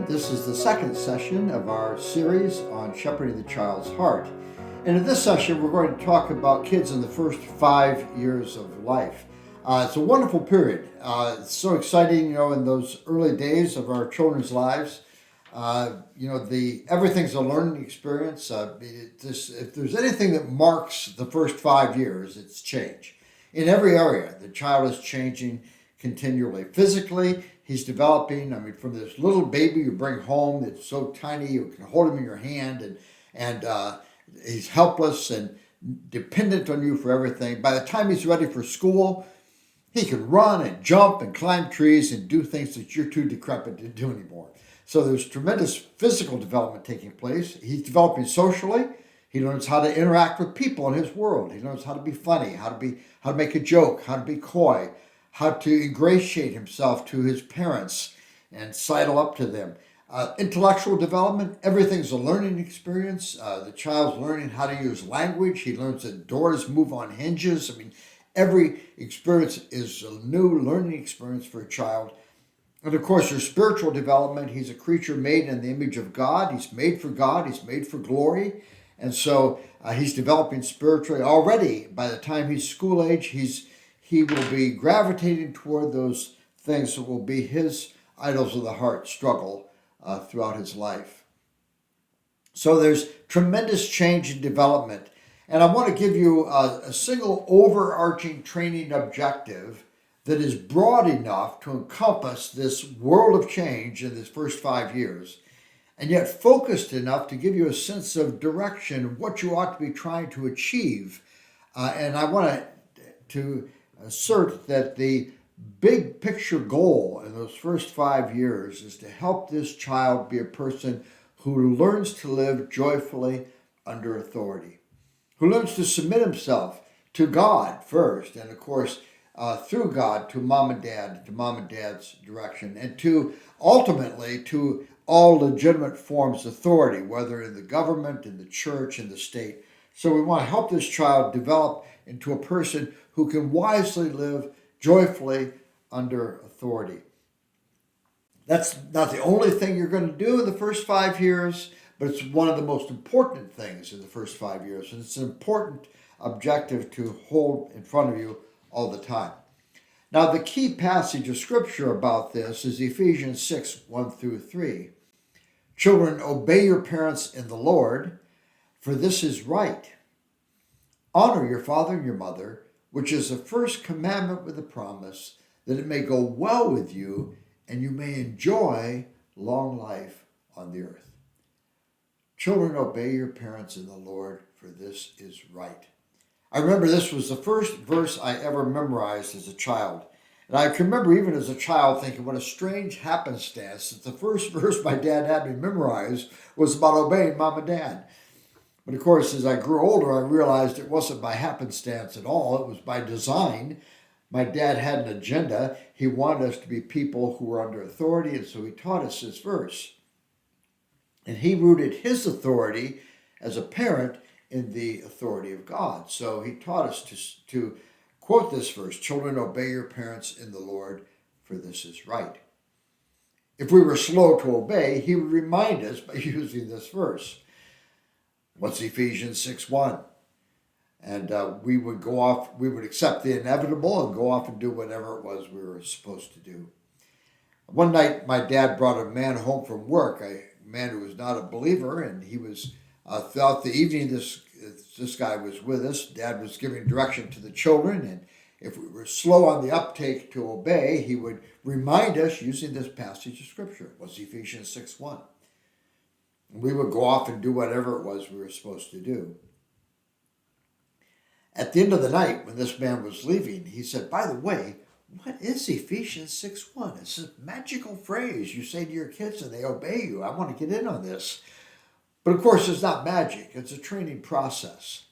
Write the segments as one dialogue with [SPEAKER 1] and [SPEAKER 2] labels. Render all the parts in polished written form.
[SPEAKER 1] This is the second session of our series on shepherding the child's heart. And in this session, we're going to talk about kids in the first 5 years of life. It's a wonderful period. It's so exciting, in those early days of our children's lives. Everything's a learning experience. If there's anything that marks the first 5 years, it's change. In every area, the child is changing continually. Physically, he's developing. From this little baby you bring home that's so tiny you can hold him in your hand, and he's helpless and dependent on you for everything. By the time he's ready for school, he can run and jump and climb trees and do things that you're too decrepit to do anymore. So there's tremendous physical development taking place. He's developing socially. He learns how to interact with people in his world. He learns how to be funny, how to make a joke, how to be coy, how to ingratiate himself to his parents and sidle up to them. Intellectual development, everything's a learning experience. The child's learning how to use language. He learns that doors move on hinges. Every experience is a new learning experience for a child. And of course, there's spiritual development. He's a creature made in the image of God. He's made for God. He's made for glory. And so he's developing spiritually. Already, by the time he's school age, he will be gravitating toward those things that will be his idols of the heart struggle throughout his life. So there's tremendous change and development. And I want to give you a single overarching training objective that is broad enough to encompass this world of change in this first 5 years, and yet focused enough to give you a sense of direction of what you ought to be trying to achieve. And I want to assert that the big picture goal in those first 5 years is to help this child be a person who learns to live joyfully under authority, who learns to submit himself to God first, and of course, through God to mom and dad's direction, and to ultimately to all legitimate forms of authority, whether in the government, in the church, in the state. So we want to help this child develop into a person who can wisely live joyfully under authority. That's not the only thing you're going to do in the first 5 years, but it's one of the most important things in the first 5 years. And it's an important objective to hold in front of you all the time. Now, the key passage of Scripture about this is Ephesians 6, 1 through 3. Children, obey your parents in the Lord, for this is right. Honor your father and your mother, which is the first commandment with a promise, that it may go well with you and you may enjoy long life on the earth. Children, obey your parents in the Lord, for this is right. I remember this was the first verse I ever memorized as a child. And I can remember even as a child thinking what a strange happenstance that the first verse my dad had me memorize was about obeying mom and dad. But of course, as I grew older, I realized it wasn't by happenstance at all. It was by design. My dad had an agenda. He wanted us to be people who were under authority, and so he taught us this verse. And he rooted his authority as a parent in the authority of God. So he taught us to quote this verse, children, obey your parents in the Lord, for this is right. If we were slow to obey, he would remind us by using this verse. What's Ephesians 6:1? And we would go off, we would accept the inevitable and go off and do whatever it was we were supposed to do. One night, my dad brought a man home from work, a man who was not a believer, and he was, throughout the evening, this guy was with us. Dad was giving direction to the children, and if we were slow on the uptake to obey, he would remind us using this passage of Scripture. It was Ephesians 6:1. We would go off and do whatever it was we were supposed to do. At the end of the night, when this man was leaving, he said, by the way, what is Ephesians 6:1? It's a magical phrase you say to your kids and they obey you. I want to get in on this. But of course, it's not magic. It's a training process.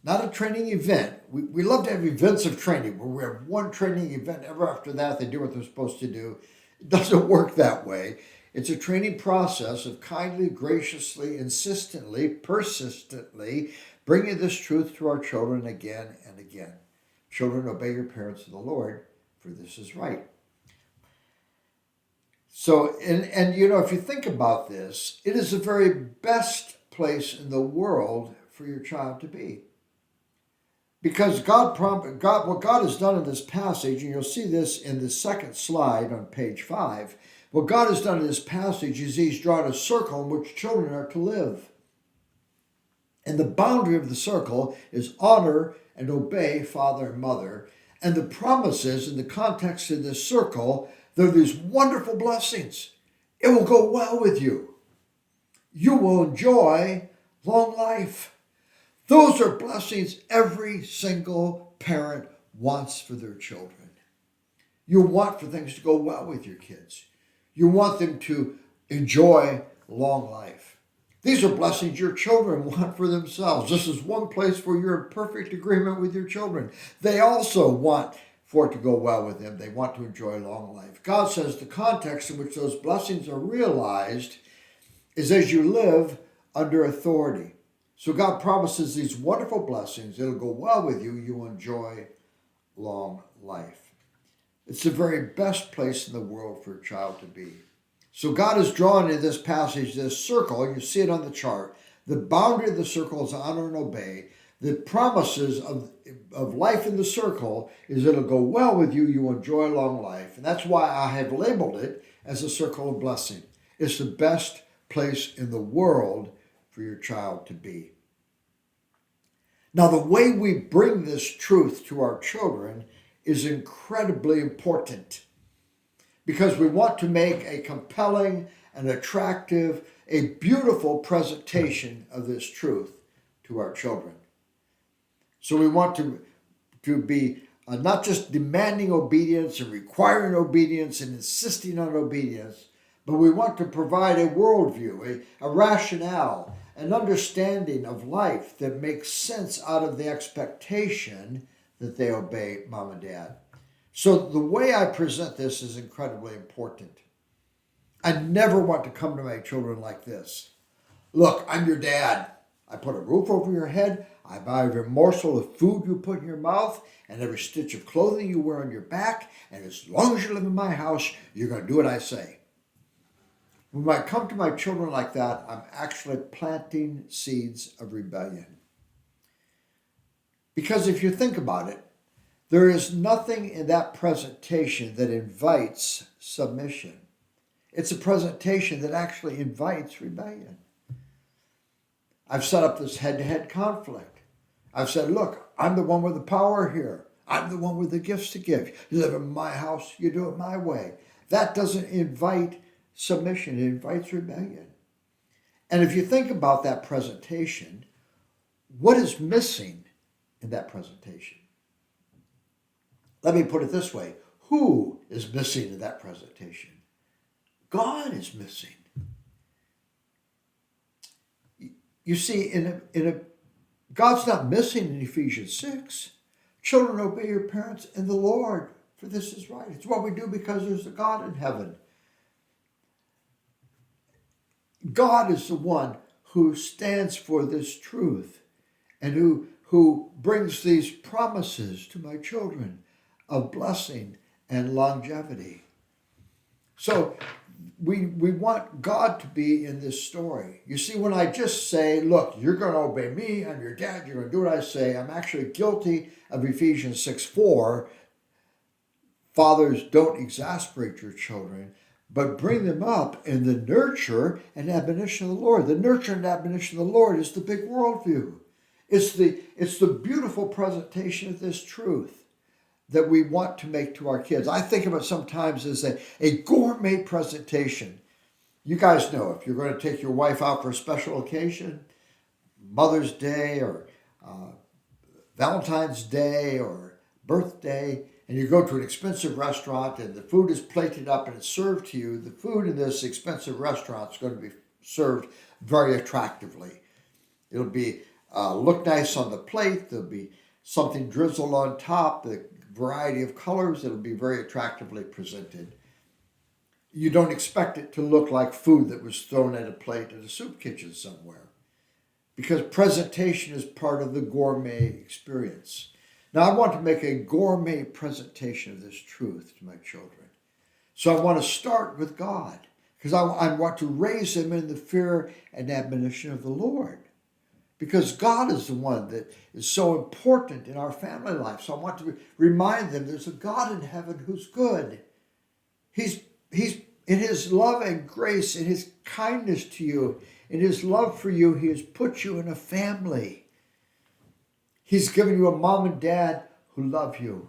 [SPEAKER 1] Not a training event. We love to have events of training where we have one training event. Ever after that, they do what they're supposed to do. It doesn't work that way. It's a training process of kindly, graciously, insistently, persistently bringing this truth to our children again and again. Children, obey your parents in the Lord, for this is right. So, and you know, if you think about this, it is the very best place in the world for your child to be. Because what God has done in this passage, and you'll see this in the second slide on page 5, what God has done in this passage is He's drawn a circle in which children are to live. And the boundary of the circle is honor and obey father and mother. And the promises in the context of this circle, there are these wonderful blessings. It will go well with you. You will enjoy long life. Those are blessings every single parent wants for their children. You want for things to go well with your kids. You want them to enjoy long life. These are blessings your children want for themselves. This is one place where you're in perfect agreement with your children. They also want for it to go well with them. They want to enjoy long life. God says the context in which those blessings are realized is as you live under authority. So God promises these wonderful blessings. It'll go well with you. You'll enjoy long life. It's the very best place in the world for a child to be. So God has drawn in this passage this circle. You see it on the chart. The boundary of the circle is honor and obey. The promises of life in the circle is it'll go well with you. You will enjoy long life. And that's why I have labeled it as a circle of blessing. It's the best place in the world for your child to be. Now, the way we bring this truth to our children is incredibly important because we want to make a compelling, an attractive, a beautiful presentation of this truth to our children. So we want to be not just demanding obedience and requiring obedience and insisting on obedience, but we want to provide a worldview, a rationale, an understanding of life that makes sense out of the expectation that they obey mom and dad. So the way I present this is incredibly important. I never want to come to my children like this. Look, I'm your dad. I put a roof over your head. I buy every morsel of food you put in your mouth and every stitch of clothing you wear on your back. And as long as you live in my house, you're going to do what I say. When I come to my children like that, I'm actually planting seeds of rebellion. Because if you think about it, there is nothing in that presentation that invites submission. It's a presentation that actually invites rebellion. I've set up this head-to-head conflict. I've said, look, I'm the one with the power here. I'm the one with the gifts to give. You live in my house, you do it my way. That doesn't invite submission, it invites rebellion. And if you think about that presentation, what is missing in that presentation? Let me put it this way. Who is missing in that presentation? God is missing. You see, God's not missing in Ephesians 6. Children, obey your parents in the Lord, for this is right. It's what we do because there's a God in heaven. God is the one who stands for this truth and who brings these promises to my children of blessing and longevity. So we want God to be in this story. You see, when I just say, look, you're going to obey me, I'm your dad, you're going to do what I say, I'm actually guilty of Ephesians 6:4. Fathers, don't exasperate your children, but bring them up in the nurture and admonition of the Lord. The nurture and admonition of the Lord is the big worldview. It's the beautiful presentation of this truth that we want to make to our kids. I think of it sometimes as a gourmet presentation. You guys know, if you're going to take your wife out for a special occasion, Mother's Day or Valentine's Day or birthday, and you go to an expensive restaurant and the food is plated up and it's served to you, the food in this expensive restaurant is going to be served very attractively. It'll be look nice on the plate. There'll be something drizzled on top, the variety of colors. It'll be very attractively presented. You don't expect it to look like food that was thrown at a plate at a soup kitchen somewhere, because presentation is part of the gourmet experience. Now, I want to make a gourmet presentation of this truth to my children. So I want to start with God because I want to raise them in the fear and admonition of the Lord. Because God is the one that is so important in our family life. So I want to remind them there's a God in heaven who's good. He's in his love and grace, in his kindness to you, in his love for you, he has put you in a family. He's given you a mom and dad who love you.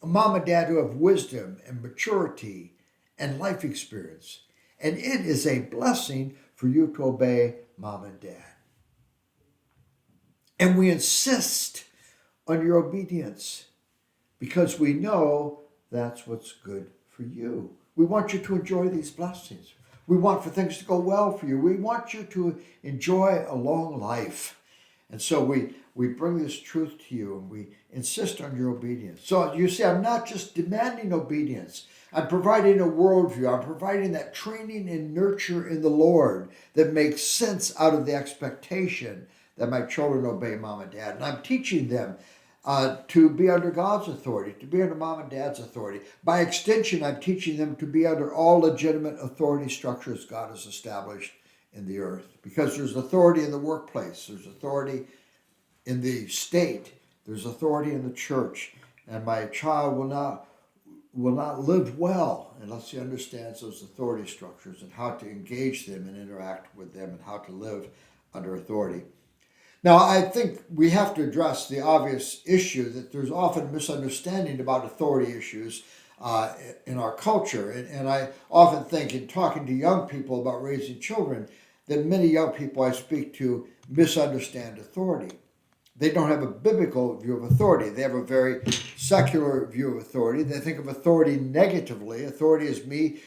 [SPEAKER 1] A mom and dad who have wisdom and maturity and life experience. And it is a blessing for you to obey mom and dad. And we insist on your obedience because we know that's what's good for you. We want you to enjoy these blessings. We want for things to go well for you. We want you to enjoy a long life. And so we bring this truth to you and we insist on your obedience. So you see, I'm not just demanding obedience. I'm providing a worldview. I'm providing that training and nurture in the Lord that makes sense out of the expectation that my children obey mom and dad. And I'm teaching them to be under God's authority, to be under mom and dad's authority. By extension, I'm teaching them to be under all legitimate authority structures God has established in the earth. Because there's authority in the workplace, there's authority in the state, there's authority in the church. And my child will not live well unless he understands those authority structures and how to engage them and interact with them and how to live under authority. Now, I think we have to address the obvious issue that there's often misunderstanding about authority issues in our culture. And I often think in talking to young people about raising children that many young people I speak to misunderstand authority. They don't have a biblical view of authority. They have a very secular view of authority. They think of authority negatively. Authority is me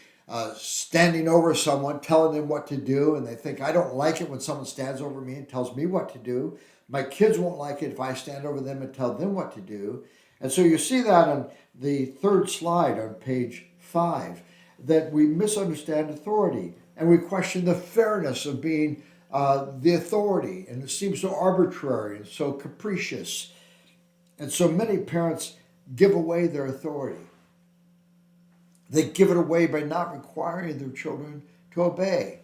[SPEAKER 1] standing over someone, telling them what to do, and they think, I don't like it when someone stands over me and tells me what to do. My kids won't like it if I stand over them and tell them what to do. And so you see that on the third slide on page 5, that we misunderstand authority, and we question the fairness of being the authority, and it seems so arbitrary and so capricious. And so many parents give away their authority. They give it away by not requiring their children to obey.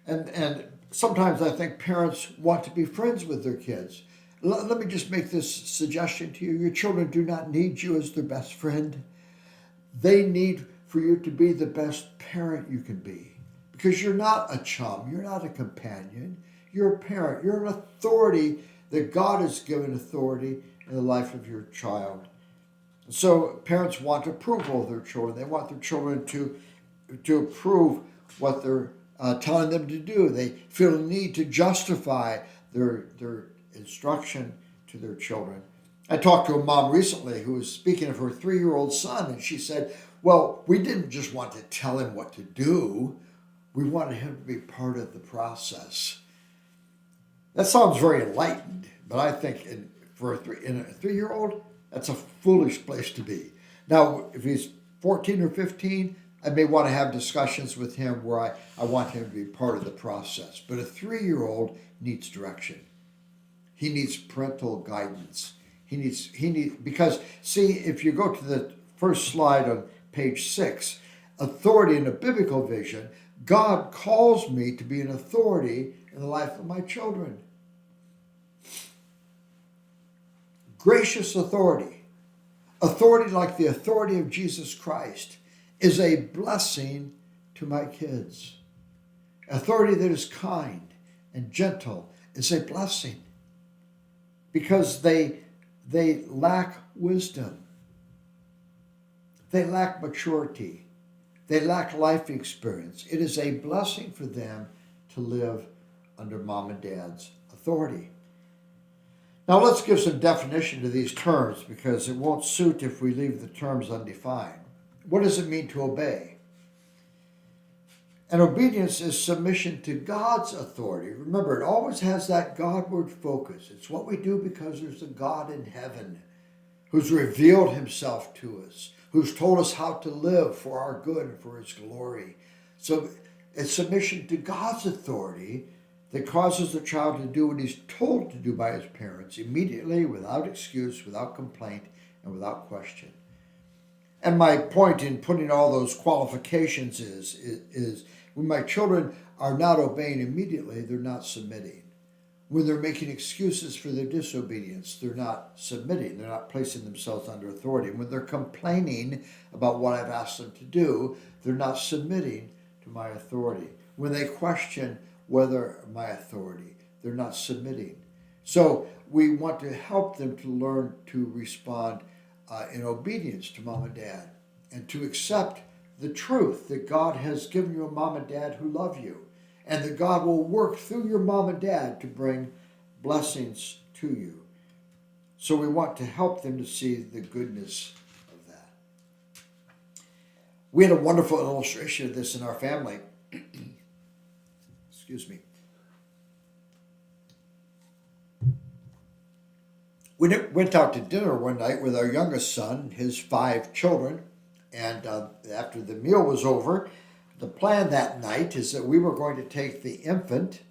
[SPEAKER 1] And sometimes I think parents want to be friends with their kids. Let me just make this suggestion to you. Your children do not need you as their best friend. They need for you to be the best parent you can be. Because you're not a chum. You're not a companion. You're a parent. You're an authority that God has given authority in the life of your child. So parents want approval of their children. They want their children to approve what they're telling them to do. They feel a need to justify their instruction to their children. I talked to a mom recently who was speaking of her 3-year-old son, and she said, well, we didn't just want to tell him what to do. We wanted him to be part of the process. That sounds very enlightened, but I think in a 3-year-old, that's a foolish place to be. Now, if he's 14 or 15, I may want to have discussions with him where I want him to be part of the process. But a 3-year-old needs direction. He needs parental guidance. He needs because see, if you go to the first slide on page 6, authority in a biblical vision, God calls me to be an authority in the life of my children. Gracious authority, authority like the authority of Jesus Christ, is a blessing to my kids. Authority that is kind and gentle is a blessing because they lack wisdom. They lack maturity. They lack life experience. It is a blessing for them to live under mom and dad's authority. Now let's give some definition to these terms because it won't suit if we leave the terms undefined. What does it mean to obey? And obedience is submission to God's authority. Remember, it always has that Godward focus. It's what we do because there's a God in heaven who's revealed himself to us, who's told us how to live for our good and for his glory. So it's submission to God's authority that causes the child to do what he's told to do by his parents immediately, without excuse, without complaint, and without question. And my point in putting all those qualifications is when my children are not obeying immediately, they're not submitting. When they're making excuses for their disobedience, they're not submitting. They're not placing themselves under authority. When they're complaining about what I've asked them to do, they're not submitting to my authority. When they question whether my authority, they're not submitting. So we want to help them to learn to respond in obedience to mom and dad and to accept the truth that God has given you a mom and dad who love you, and that God will work through your mom and dad to bring blessings to you. So we want to help them to see the goodness of that. We had a wonderful illustration of this in our family. Excuse me. We went out to dinner one night with our youngest son, his 5 children, and after the meal was over, the plan that night is that we were going to take the infant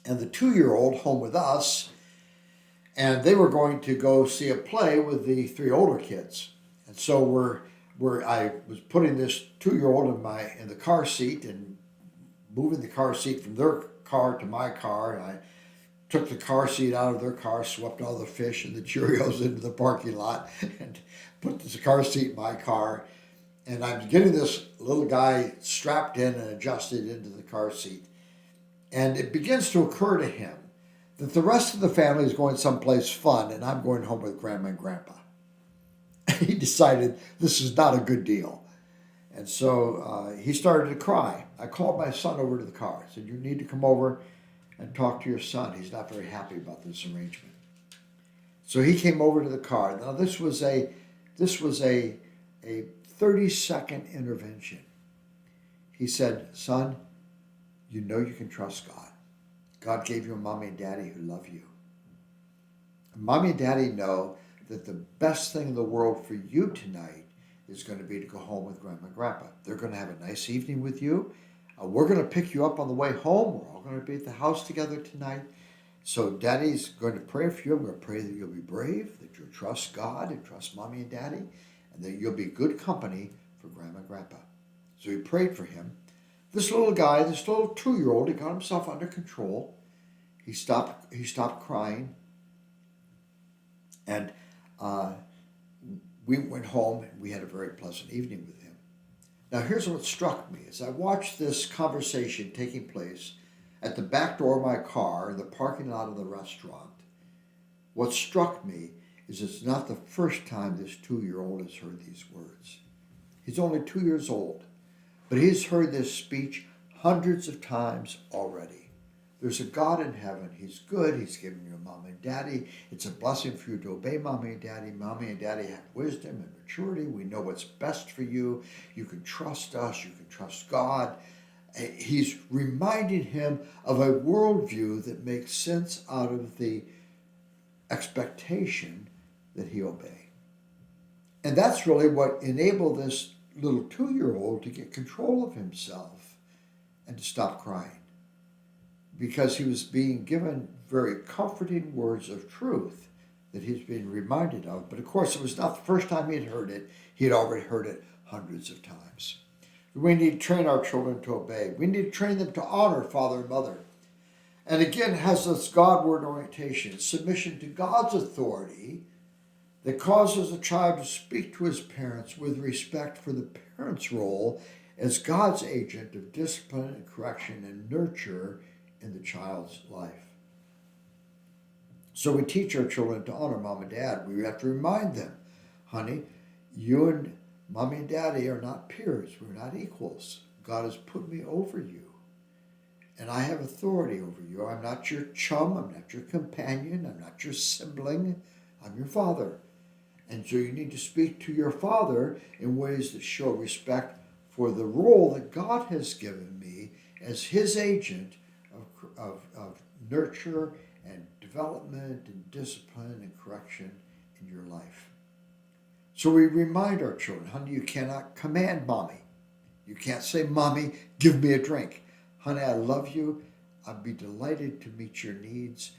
[SPEAKER 1] and the 2-year-old home with us, and they were going to go see a play with the 3 older kids. And so I was putting this 2-year-old in the car seat and moving the car seat from their car to my car, and I took the car seat out of their car, swept all the fish and the Cheerios into the parking lot, and put the car seat in my car. And I'm getting this little guy strapped in and adjusted into the car seat. And it begins to occur to him that the rest of the family is going someplace fun and I'm going home with Grandma and Grandpa. He decided this is not a good deal. And so he started to cry. I called my son over to the car. I said, you need to come over and talk to your son. He's not very happy about this arrangement. So he came over to the car. Now this was a 30-second intervention. He said, son, you know you can trust God. God gave you a mommy and daddy who love you. And mommy and daddy know that the best thing in the world for you tonight is going to be to go home with Grandma and Grandpa. They're going to have a nice evening with you. We're going to pick you up on the way home. We're all going to be at the house together tonight. So daddy's going to pray for you. I'm going to pray that you'll be brave, that you'll trust God and trust mommy and daddy, and that you'll be good company for Grandma and Grandpa. So he prayed for him. This little guy, this little 2-year-old, he got himself under control. He stopped crying. And we went home and we had a very pleasant evening with him. Now here's what struck me as I watched this conversation taking place at the back door of my car in the parking lot of the restaurant. What struck me is it's not the first time this 2-year-old has heard these words. He's only 2 years old, but he's heard this speech hundreds of times already. There's a God in heaven. He's good. He's given you a mom and daddy. It's a blessing for you to obey mommy and daddy. Mommy and daddy have wisdom and maturity. We know what's best for you. You can trust us. You can trust God. He's reminding him of a worldview that makes sense out of the expectation that he obey. And that's really what enabled this little 2-year-old to get control of himself and to stop crying, because he was being given very comforting words of truth that he's being reminded of. But of course, it was not the first time he had heard it. He had already heard it hundreds of times. We need to train our children to obey. We need to train them to honor father and mother. And again, has this Godward orientation, submission to God's authority that causes a child to speak to his parents with respect for the parent's role as God's agent of discipline and correction and nurture in the child's life. So we teach our children to honor mom and dad. We have to remind them, honey, you and mommy and daddy are not peers. We're not equals. God has put me over you, and I have authority over you. I'm not your chum. I'm not your companion. I'm not your sibling. I'm your father. And so you need to speak to your father in ways that show respect for the role that God has given me as his agent of nurture and development and discipline and correction in your life. So we remind our children, honey, you cannot command mommy. You can't say, mommy, give me a drink. Honey, I love you. I'd be delighted to meet your needs,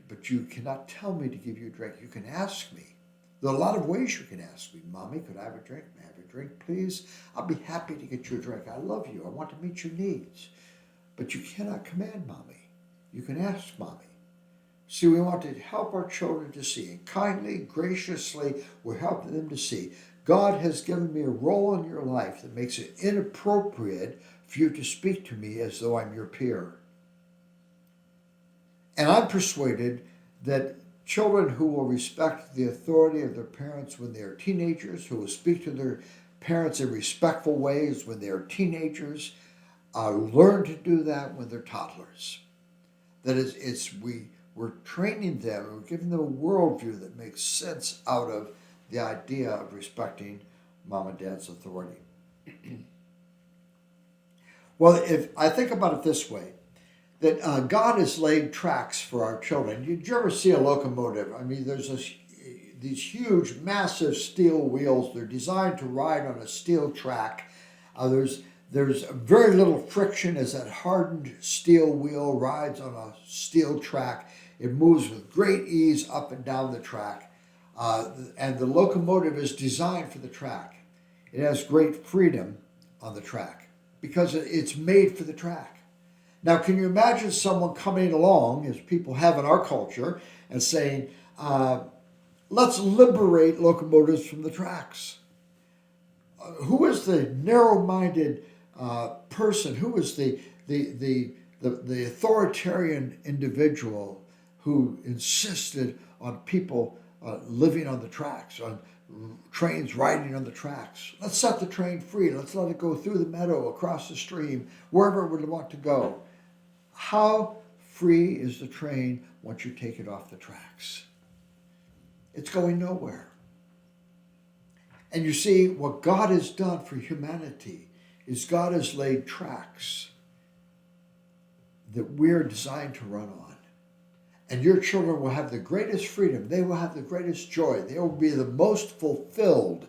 [SPEAKER 1] but you cannot tell me to give you a drink. You can ask me. There are a lot of ways you can ask me. Mommy, could I have a drink? May I have a drink, please? I'll be happy to get you a drink. I love you. I want to meet your needs. But you cannot command Mommy. You can ask Mommy. See, we want to help our children to see. And kindly, graciously, we're helping them to see. God has given me a role in your life that makes it inappropriate for you to speak to me as though I'm your peer. And I'm persuaded that children who will respect the authority of their parents when they are teenagers, who will speak to their parents in respectful ways when they are teenagers, learn to do that when they're toddlers. That is, we're training them, we're giving them a worldview that makes sense out of the idea of respecting mom and dad's authority. Well, if I think about it this way, that God has laid tracks for our children. Did you ever see a locomotive? I mean, there's these huge, massive steel wheels. They're designed to ride on a steel track. There's very little friction as that hardened steel wheel rides on a steel track. It moves with great ease up and down the track. And the locomotive is designed for the track. It has great freedom on the track because it's made for the track. Now, can you imagine someone coming along, as people have in our culture, and saying, let's liberate locomotives from the tracks? Who is the narrow-minded person? Who is the authoritarian individual who insisted on people living on the tracks, on trains riding on the tracks? Let's set the train free. Let's let it go through the meadow, across the stream, wherever it would want to go. How free is the train once you take it off the tracks? It's going nowhere. And you see, what God has done for humanity is God has laid tracks that we're designed to run on. And your children will have the greatest freedom. They will have the greatest joy. They will be the most fulfilled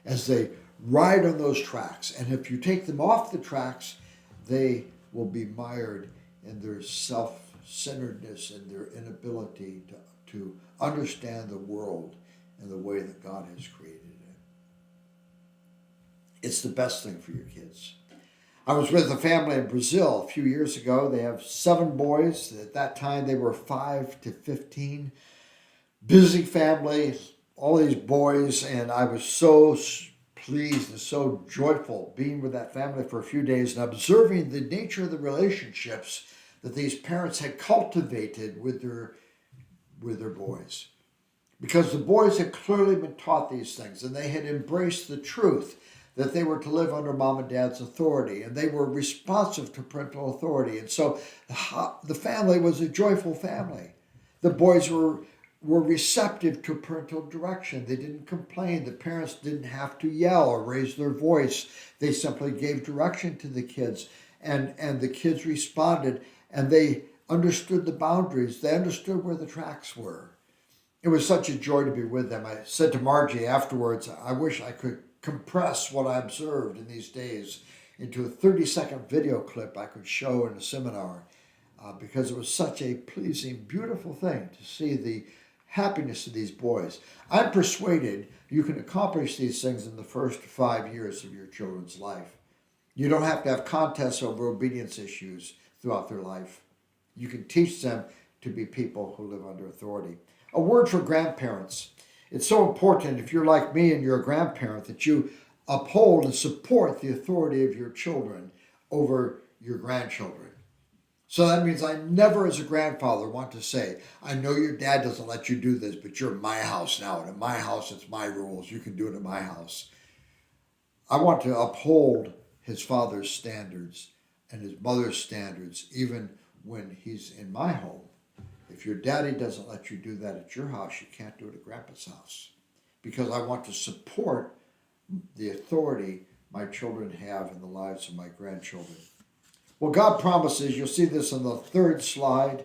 [SPEAKER 1] as they ride on those tracks. And if you take them off the tracks, they will be mired in their self-centeredness and their inability to understand the world in the way that God has created it. It's the best thing for your kids. I was with a family in Brazil a few years ago. They have 7 boys. At that time, they were 5 to 15. Busy family, all these boys, and I was so pleased and so joyful being with that family for a few days and observing the nature of the relationships that these parents had cultivated with their boys. Because the boys had clearly been taught these things, and they had embraced the truth that they were to live under mom and dad's authority, and they were responsive to parental authority. And so the family was a joyful family. The boys were receptive to parental direction. They didn't complain. The parents didn't have to yell or raise their voice. They simply gave direction to the kids, and the kids responded, and they understood the boundaries. They understood where the tracks were. It was such a joy to be with them. I said to Margie afterwards, I wish I could compress what I observed in these days into a 30-second video clip I could show in a seminar, because it was such a pleasing, beautiful thing to see the happiness of these boys. I'm persuaded you can accomplish these things in the first 5 years of your children's life. You don't have to have contests over obedience issues throughout their life. You can teach them to be people who live under authority. A word for grandparents. It's so important, if you're like me and you're a grandparent, that you uphold and support the authority of your children over your grandchildren. So that means I never, as a grandfather, want to say, I know your dad doesn't let you do this, but you're in my house now, and in my house, it's my rules. You can do it in my house. I want to uphold his father's standards and his mother's standards, even when he's in my home. If your daddy doesn't let you do that at your house, you can't do it at grandpa's house. Because I want to support the authority my children have in the lives of my grandchildren. Well, God promises, you'll see this on the 3rd slide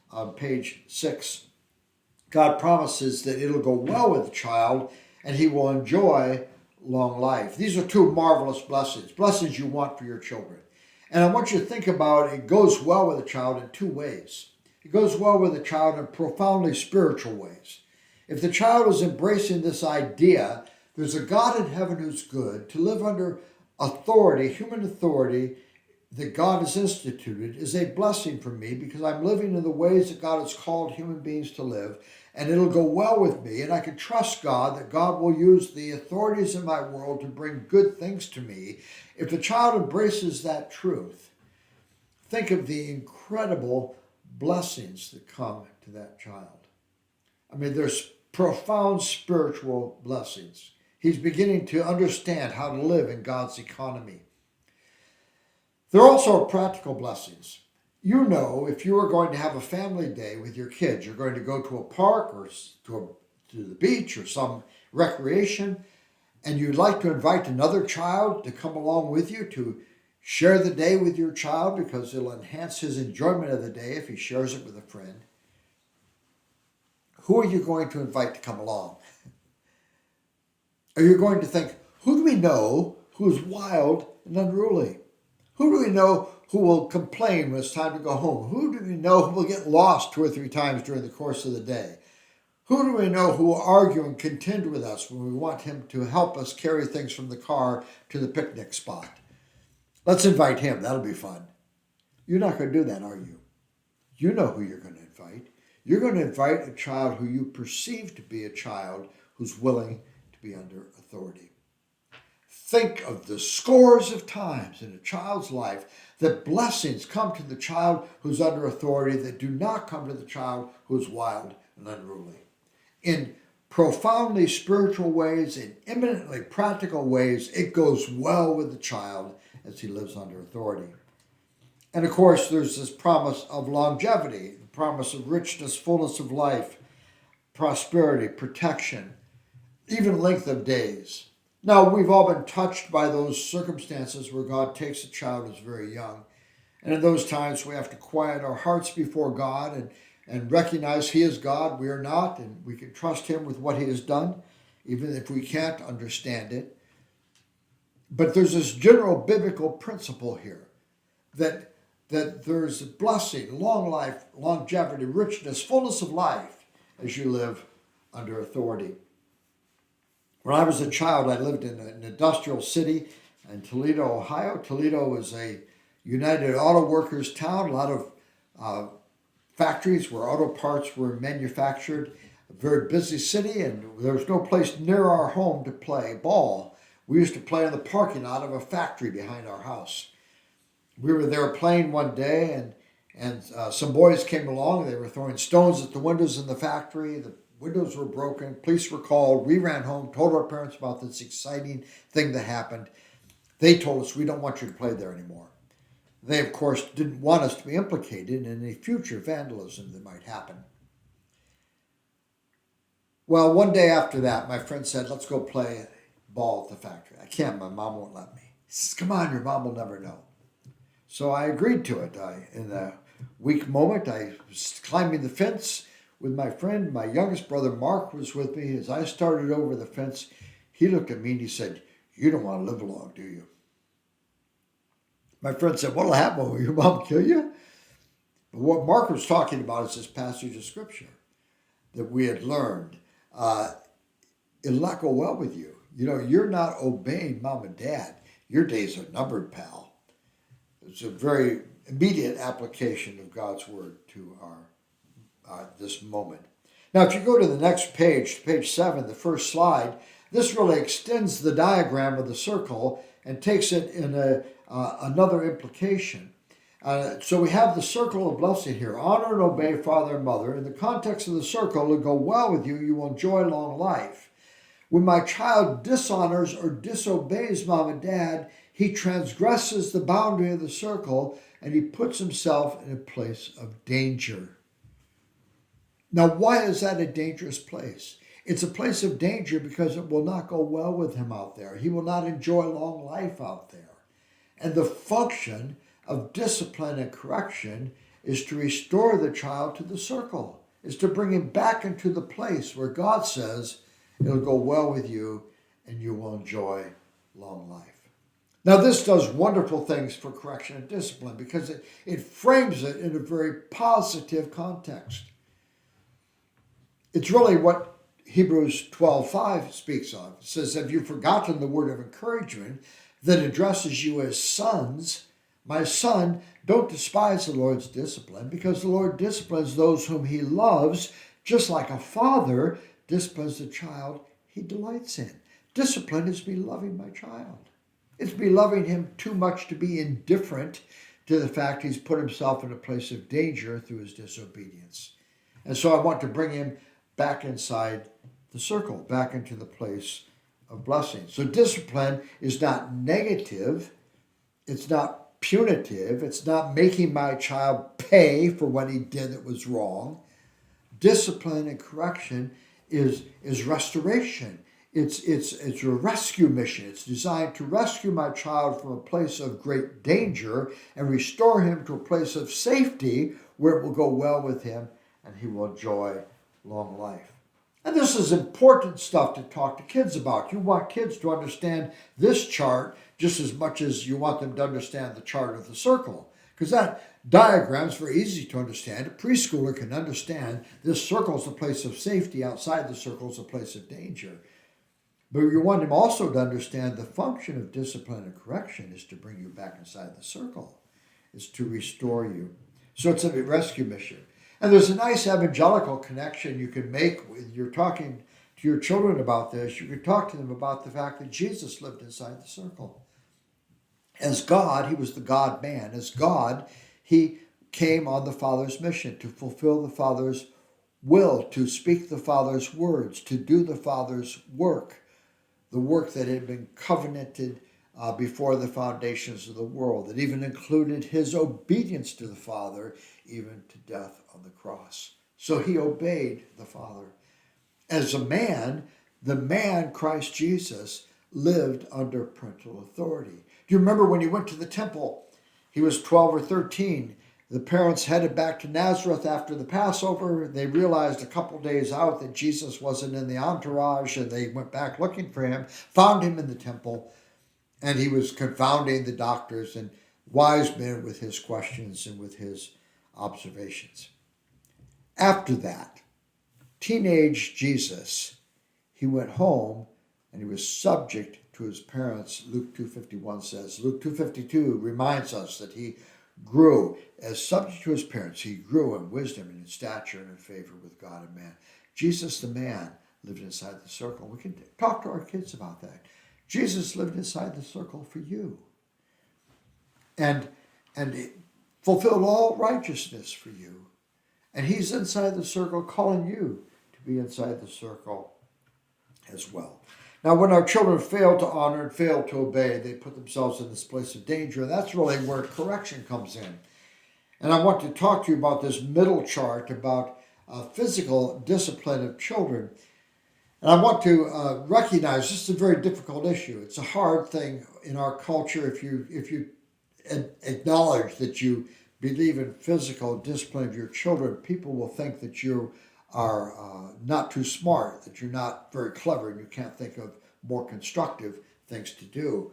[SPEAKER 1] on page 6. God promises that it'll go well with the child and he will enjoy long life. These are 2 marvelous blessings you want for your children. And I want you to think about it goes well with a child in 2 ways. It goes well with a child in profoundly spiritual ways. If the child is embracing this idea, there's a God in heaven who's good, to live under authority, human authority, that God has instituted is a blessing for me because I'm living in the ways that God has called human beings to live, and it'll go well with me, and I can trust God that God will use the authorities in my world to bring good things to me. If the child embraces that truth, think of the incredible blessings that come to that child. I mean, there's profound spiritual blessings. He's beginning to understand how to live in God's economy. There are also practical blessings. You know, if you are going to have a family day with your kids, you're going to go to a park or to the beach or some recreation, and you'd like to invite another child to come along with you to share the day with your child because it'll enhance his enjoyment of the day if he shares it with a friend. Who are you going to invite to come along? Are you going to think, who do we know who's wild and unruly? Who do we know who will complain when it's time to go home? Who do we know who will get lost 2 or 3 times during the course of the day? Who do we know who will argue and contend with us when we want him to help us carry things from the car to the picnic spot? Let's invite him. That'll be fun. You're not going to do that, are you? You know who you're going to invite. You're going to invite a child who you perceive to be a child who's willing to be under authority. Think of the scores of times in a child's life that blessings come to the child who's under authority that do not come to the child who's wild and unruly. In profoundly spiritual ways, in eminently practical ways, it goes well with the child as he lives under authority. And of course, there's this promise of longevity, the promise of richness, fullness of life, prosperity, protection, even length of days. Now, we've all been touched by those circumstances where God takes a child who's very young. And in those times, we have to quiet our hearts before God and recognize He is God, we are not, and we can trust Him with what He has done, even if we can't understand it. But there's this general biblical principle here that there's blessing, long life, longevity, richness, fullness of life as you live under authority. When I was a child, I lived in an industrial city in Toledo, Ohio. Toledo was a United Auto Workers town, a lot of factories where auto parts were manufactured, a very busy city, and there was no place near our home to play ball. We used to play in the parking lot of a factory behind our house. We were there playing one day, and some boys came along. They were throwing stones at the windows in the factory. The windows were broken. Police were called. We ran home, told our parents about this exciting thing that happened. They told us, we don't want you to play there anymore. They, of course, didn't want us to be implicated in any future vandalism that might happen. Well, one day after that, my friend said, let's go play ball at the factory. I can't. My mom won't let me. He says, come on, your mom will never know. So I agreed to it. In a weak moment, I was climbing the fence with my friend. My youngest brother, Mark, was with me. As I started over the fence, he looked at me and he said, you don't want to live long, do you? My friend said, what'll happen? Will your mom kill you? But what Mark was talking about is this passage of Scripture that we had learned. It'll not go well with you. You know, you're not obeying mom and dad. Your days are numbered, pal. It's a very immediate application of God's word to our this moment. Now, if you go to the next page, page 7, the first slide, this really extends the diagram of the circle and takes it in another implication. So we have the circle of blessing here. Honor and obey father and mother. In the context of the circle, it'll go well with you. You will enjoy long life. When my child dishonors or disobeys mom and dad, he transgresses the boundary of the circle and he puts himself in a place of danger. Now, why is that a dangerous place? It's a place of danger because it will not go well with him out there. He will not enjoy long life out there. And the function of discipline and correction is to restore the child to the circle, is to bring him back into the place where God says it'll go well with you and you will enjoy long life. Now, this does wonderful things for correction and discipline because it frames it in a very positive context. It's really what Hebrews 12:5 speaks of. It says, have you forgotten the word of encouragement that addresses you as sons? My son, don't despise the Lord's discipline, because the Lord disciplines those whom he loves, just like a father disciplines the child he delights in. Discipline is me loving my child. It's me loving him too much to be indifferent to the fact he's put himself in a place of danger through his disobedience. And so I want to bring him back inside the circle, back into the place of blessing. So discipline is not negative. It's not punitive. It's not making my child pay for what he did that was wrong. Discipline and correction is restoration. It's a rescue mission. It's designed to rescue my child from a place of great danger and restore him to a place of safety where it will go well with him and he will enjoy long life. And this is important stuff to talk to kids about. You want kids to understand this chart just as much as you want them to understand the chart of the circle, because that diagram is very easy to understand. A preschooler can understand this circle is a place of safety, outside the circle is a place of danger. But you want him also to understand the function of discipline and correction is to bring you back inside the circle, is to restore you. So it's a rescue mission. And there's a nice evangelical connection you can make when you're talking to your children about this. You can talk to them about the fact that Jesus lived inside the circle. As God, he was the God-man. As God, he came on the Father's mission to fulfill the Father's will, to speak the Father's words, to do the Father's work, the work that had been covenanted before the foundations of the world, that even included his obedience to the Father, even to death on the cross. So he obeyed the Father. As a man, the man, Christ Jesus, lived under parental authority. Do you remember when he went to the temple? He was 12 or 13. The parents headed back to Nazareth after the Passover. They realized a couple days out that Jesus wasn't in the entourage, and they went back looking for him, found him in the temple, and he was confounding the doctors and wise men with his questions and with his observations. After that, teenage Jesus, he went home and he was subject to his parents. Luke 2:51 says. Luke 2:52 reminds us that he grew as subject to his parents. He grew in wisdom and in stature and in favor with God and man. Jesus, the man, lived inside the circle. We can talk to our kids about that. Jesus lived inside the circle for you. And fulfilled all righteousness for you. And he's inside the circle calling you to be inside the circle as well. Now, when our children fail to honor and fail to obey, they put themselves in this place of danger. And that's really where correction comes in. And I want to talk to you about this middle chart about physical discipline of children. And I want to recognize this is a very difficult issue. It's a hard thing in our culture. If you acknowledge that you believe in physical discipline of your children, people will think that you are not too smart, that you're not very clever, and you can't think of more constructive things to do.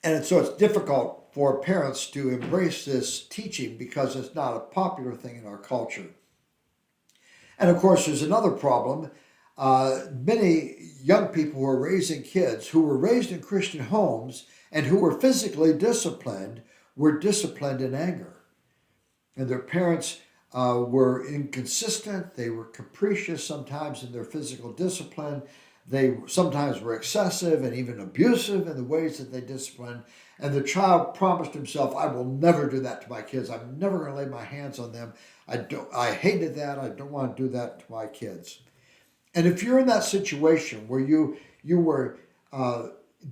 [SPEAKER 1] And so it's difficult for parents to embrace this teaching because it's not a popular thing in our culture. And of course, there's another problem. Many young people who are raising kids who were raised in Christian homes and who were physically disciplined were disciplined in anger. And their parents were inconsistent. They were capricious sometimes in their physical discipline. They sometimes were excessive and even abusive in the ways that they disciplined. And the child promised himself, I will never do that to my kids. I'm never going to lay my hands on them. I hated that. I don't want to do that to my kids. And if you're in that situation where you were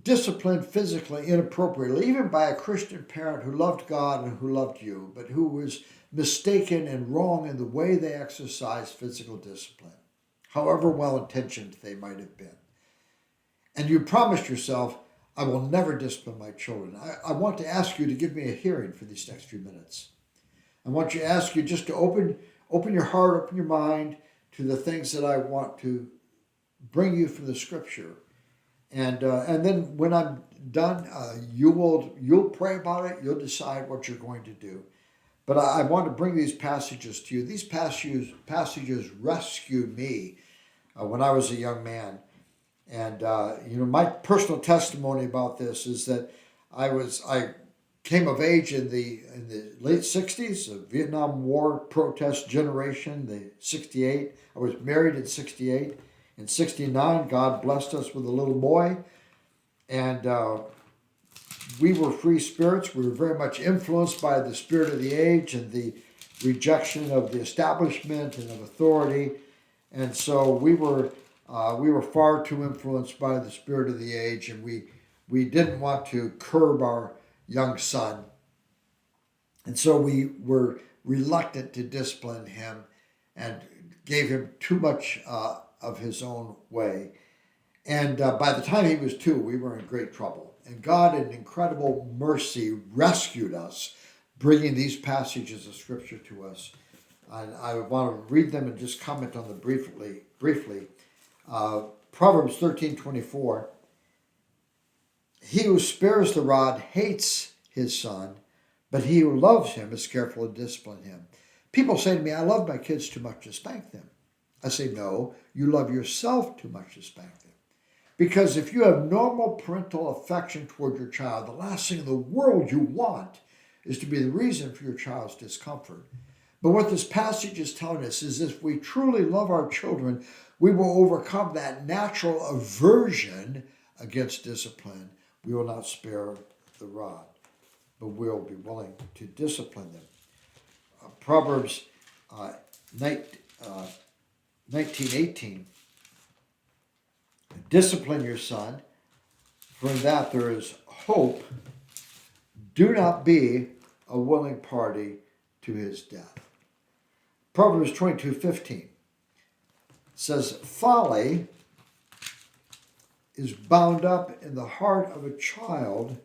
[SPEAKER 1] disciplined physically inappropriately, even by a Christian parent who loved God and who loved you, but who was mistaken and wrong in the way they exercised physical discipline, however well-intentioned they might have been, and you promised yourself, I will never discipline my children, I want to ask you to give me a hearing for these next few minutes. I want to ask you just to open your heart, open your mind to the things that I want to bring you from the Scripture. And then when I'm done, you'll pray about it. You'll decide what you're going to do. But I want to bring these passages to you. These passages rescued me when I was a young man. And my personal testimony about this is that I came of age in the late '60s, the Vietnam War protest generation, the '68. I was married in '68. In '69, God blessed us with a little boy, and we were free spirits. We were very much influenced by the spirit of the age and the rejection of the establishment and of authority, and so we were far too influenced by the spirit of the age, and we didn't want to curb our young son, and so we were reluctant to discipline him and gave him too much of his own way. And by the time he was 2, we were in great trouble. And God, in incredible mercy, rescued us, bringing these passages of Scripture to us. And I want to read them and just comment on them briefly. Proverbs 13:24. He who spares the rod hates his son, but he who loves him is careful to discipline him. People say to me, I love my kids too much to spank them. I say, no, you love yourself too much to spank them. Because if you have normal parental affection toward your child, the last thing in the world you want is to be the reason for your child's discomfort. But what this passage is telling us is if we truly love our children, we will overcome that natural aversion against discipline. We will not spare the rod, but we'll be willing to discipline them. Proverbs 19:18. Discipline your son, for in that there is hope. Do not be a willing party to his death. Proverbs 22:15 says, folly is bound up in the heart of a child,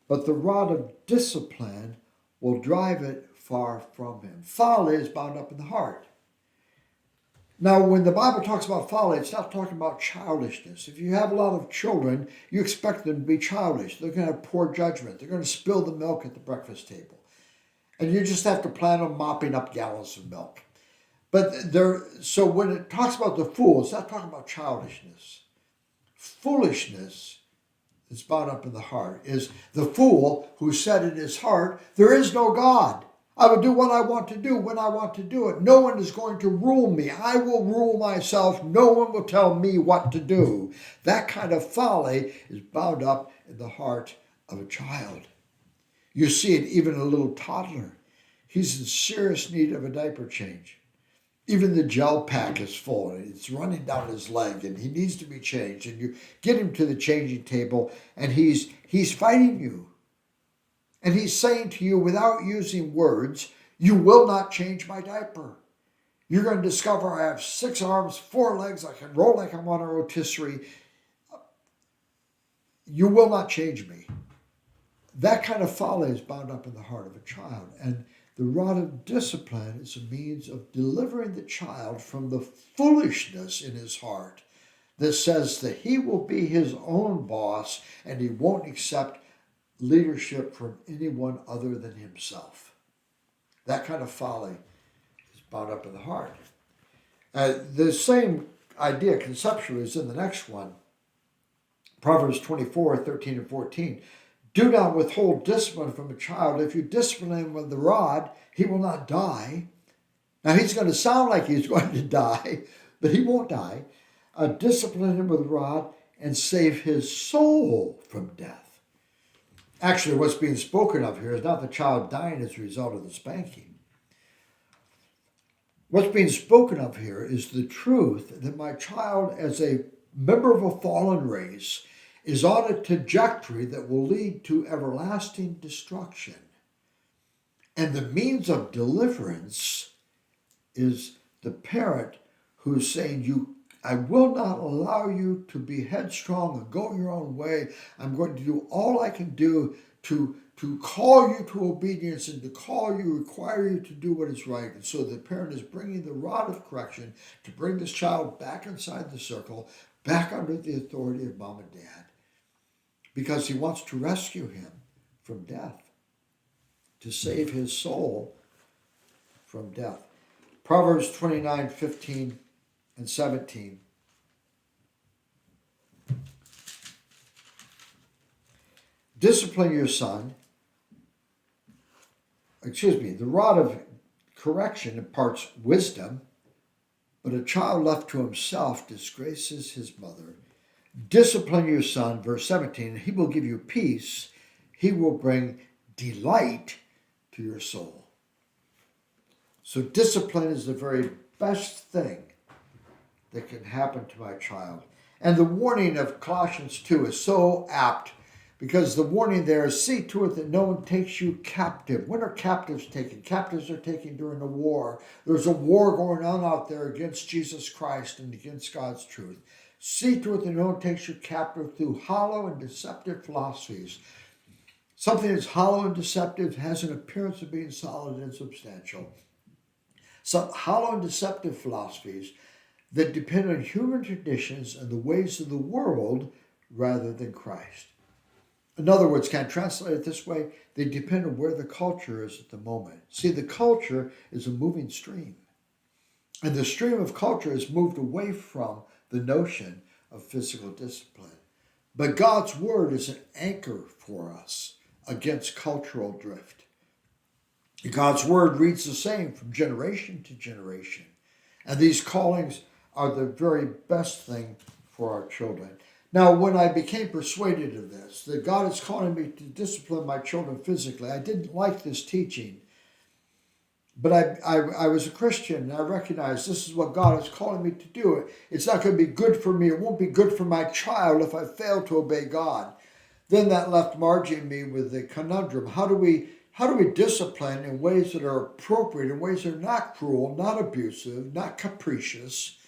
[SPEAKER 1] but the rod of discipline will drive it far from him. Folly is bound up in the heart. Now, when the Bible talks about folly, it's not talking about childishness. If you have a lot of children, you expect them to be childish. They're going to have poor judgment. They're going to spill the milk at the breakfast table. And you just have to plan on mopping up gallons of milk. So when it talks about the fool, it's not talking about childishness. Foolishness is bound up in the heart. Is the fool who said in his heart, there is no God. I will do what I want to do when I want to do it. No one is going to rule me. I will rule myself. No one will tell me what to do. That kind of folly is bound up in the heart of a child. You see it even in a little toddler. He's in serious need of a diaper change. Even the gel pack is full. It's running down his leg and he needs to be changed. And you get him to the changing table and he's fighting you. And he's saying to you without using words, you will not change my diaper. You're going to discover I have 6 arms, 4 legs. I can roll like I'm on a rotisserie. You will not change me. That kind of folly is bound up in the heart of a child. And the rod of discipline is a means of delivering the child from the foolishness in his heart that says that he will be his own boss and he won't accept leadership from anyone other than himself. That kind of folly is bound up in the heart. The same idea conceptually is in the next one. Proverbs 24:13 and 14. Do not withhold discipline from a child. If you discipline him with the rod, he will not die. Now he's going to sound like he's going to die, but he won't die. Discipline him with the rod and save his soul from death. Actually, what's being spoken of here is not the child dying as a result of the spanking. What's being spoken of here is the truth that my child, as a member of a fallen race, is on a trajectory that will lead to everlasting destruction. And the means of deliverance is the parent who's saying, I will not allow you to be headstrong and go your own way. I'm going to do all I can do to call you to obedience and to require you to do what is right. And so the parent is bringing the rod of correction to bring this child back inside the circle, back under the authority of mom and dad, because he wants to rescue him from death, to save his soul from death. Proverbs 29:15 and 17. The rod of correction imparts wisdom, but a child left to himself disgraces his mother. Discipline your son, verse 17, and he will give you peace. He will bring delight to your soul. So discipline is the very best thing that can happen to my child. And the warning of Colossians 2 is so apt, because the warning there is, see to it that no one takes you captive. When are captives taken? Captives are taken during a war. There's a war going on out there against Jesus Christ and against God's truth. See to it that no one takes you captive through hollow and deceptive philosophies. Something that's hollow and deceptive has an appearance of being solid and substantial. Some hollow and deceptive philosophies that depend on human traditions and the ways of the world rather than Christ. In other words, can I translate it this way? They depend on where the culture is at the moment. See, the culture is a moving stream. And the stream of culture has moved away from the notion of physical discipline. But God's word is an anchor for us against cultural drift. God's word reads the same from generation to generation. And these callings are the very best thing for our children. Now, when I became persuaded of this, that God is calling me to discipline my children physically, I didn't like this teaching. But I was a Christian, and I recognized this is what God is calling me to do. It's not going to be good for me. It won't be good for my child if I fail to obey God. Then that left Margie and me with the conundrum. How do we discipline in ways that are appropriate, in ways that are not cruel, not abusive, not capricious,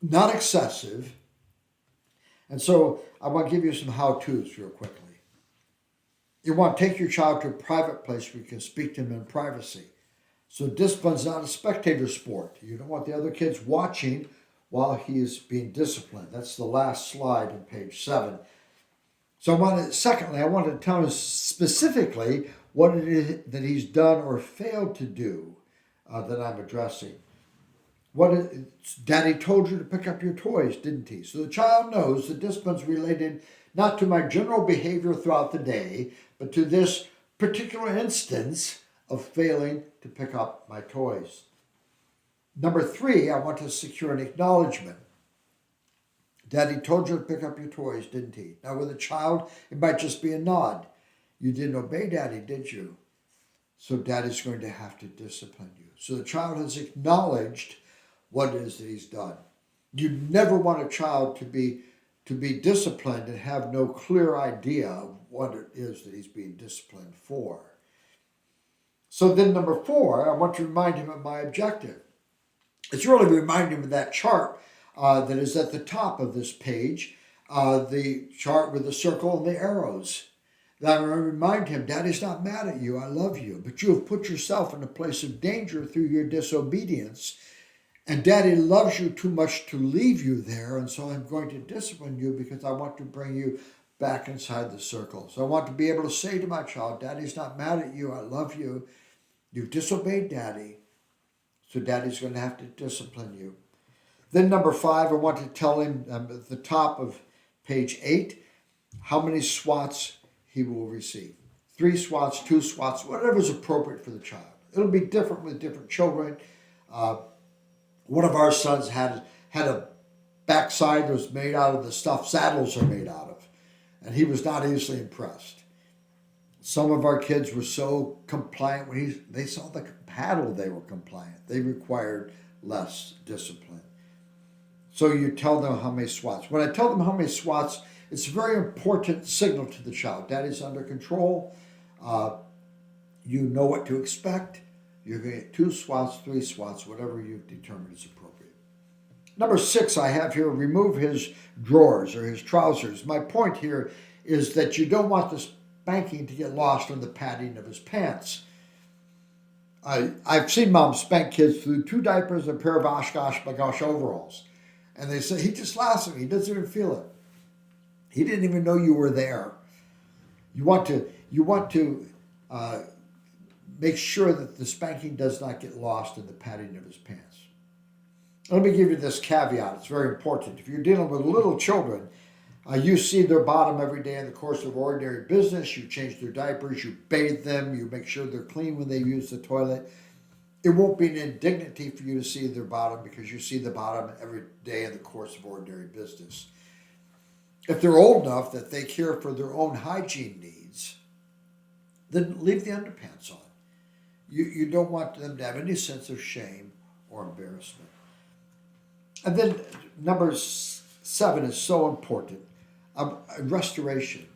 [SPEAKER 1] not excessive? And so I want to give you some how-tos real quickly. You want to take your child to a private place where you can speak to him in privacy. So discipline's not a spectator sport. You don't want the other kids watching while he is being disciplined. That's the last slide on page 7. So secondly, I want to tell him specifically what it is that he's done or failed to do that I'm addressing. Daddy told you to pick up your toys, didn't he? So the child knows the discipline's related not to my general behavior throughout the day, but to this particular instance of failing to pick up my toys. Number 3, I want to secure an acknowledgement. Daddy told you to pick up your toys, didn't he? Now with a child, it might just be a nod. You didn't obey Daddy, did you? So Daddy's going to have to discipline you. So the child has acknowledged what it is that he's done. You never want a child to be disciplined and have no clear idea of what it is that he's being disciplined for. So then number 4, I want to remind him of my objective. It's really reminding him of that chart that is at the top of this page, the chart with the circle and the arrows. That I remind him, Daddy's not mad at you, I love you, but you have put yourself in a place of danger through your disobedience. And Daddy loves you too much to leave you there, and so I'm going to discipline you because I want to bring you back inside the circle. So I want to be able to say to my child, Daddy's not mad at you, I love you. You've disobeyed Daddy, so Daddy's going to have to discipline you. Then number 5, I want to tell him at the top of page 8 how many swats he will receive. 3 swats, 2 swats, whatever is appropriate for the child. It'll be different with different children. One of our sons had a backside that was made out of the stuff saddles are made out of, and he was not easily impressed. Some of our kids were so compliant when they saw the paddle, they were compliant. They required less discipline. So you tell them how many swats. When I tell them how many swats, it's a very important signal to the child. Daddy's under control. You know what to expect. You're going to get 2 swats, 3 swats, whatever you've determined is appropriate. Number 6, I have here, remove his drawers or his trousers. My point here is that you don't want the spanking to get lost in the padding of his pants. I've seen moms spank kids through 2 diapers and a pair of Oshkosh Bagosh overalls. And they say, he just laughs at me. He doesn't even feel it. He didn't even know you were there. You want to make sure that the spanking does not get lost in the padding of his pants. Let me give you this caveat. It's very important. If you're dealing with little children, you see their bottom every day in the course of ordinary business. You change their diapers, you bathe them, you make sure they're clean when they use the toilet. It won't be an indignity for you to see their bottom because you see the bottom every day in the course of ordinary business. If they're old enough that they care for their own hygiene needs, then leave the underpants on. You don't want them to have any sense of shame or embarrassment. And then number 7 is so important, restoration.